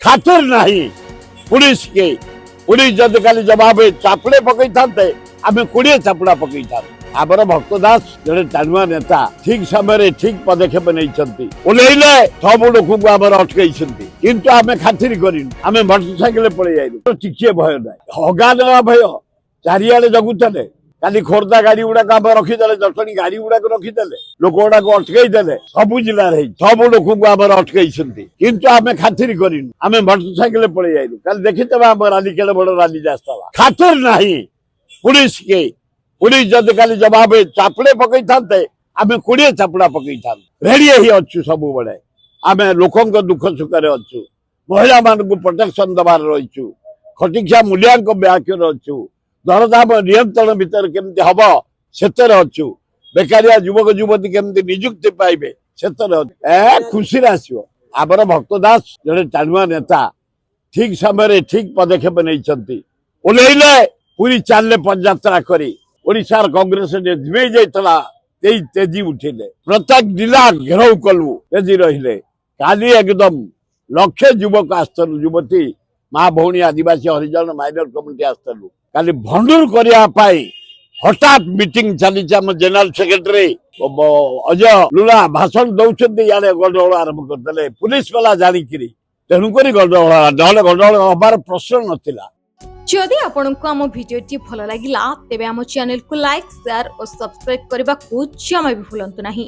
खातिर नहीं पुलिस के पुलिस जदि खाली जवाब चापुड़े पकई थाते आमे 20 चापुड़ा पकई था। आबर भक्त दास जड़े टाणुआ नेता ठीक समय ठीक पदक्षेप नहीं ओल्ले सब लोक को आम अटकई किंतु आमे खातिर करूँ आमे मोटरसाइकेल पड़े आईलु टिके भय ना हगा ना भय चारिआडे जगुले काली खोर्धा गाड़ी गुड़ाक आम रखीदे जटणी गाड़ी गुड़ाक रखीदे लोक गुड़ाक अटकईदे सब जिले सब लोक को आम अटकई किंतु आमे खातिर करूँ आमे मोटरसाइकेल पड़े आईलु कल देखीते आम राली केड़े बड़ राली जाता खातिर नहीं पुलिस के पुलिस जदि खाली जवाब चापुड़े पकई थाते आमे 20 चापुड़ा पकई था रेडी ही अच्छु सब बड़े आमे लोक दुख सुखरे अच्छु महिला मान प्रोटेक्शन दबार रहीचु खटिया मूल्यांक व्याख्य अच्छु दरदाम नियंत्रण भितर केमती हम से अच्छु बेकारिया युवक युवती केमती निजुक्ति पाइबे से खुशी आसो आमर भक्त दास जड़े टाणुआ नेता ठीक समय ठीक पदक्षेप नहीं ओल्ले पूरी चाले पदयात्रा करी ओडिशार कांग्रेस ने जाइला तेजी उठिले प्रत्येक जिला घेराव कलु तेजी रहिले काली एकदम लक्षे युवक आसलु युवती माँ भौणी आदिवासी हरिजन माइनर कम्युनिटी आसलु काली भंडूर करने हठात मीटिंग चली जनरल सेक्रेटरी अजय लुला भाषण दौरान इे गंडगोल आरंभ करदे पुलिस वाला जाणिक तेणुक गंडगोल ना गंडगोल हबार प्रश्न नाला। जदि आपंक आम भिडी भल लगा तेब आम चैनल को लाइक शेयर और सब्सक्राइब करने को जमा भी भूलु नहीं।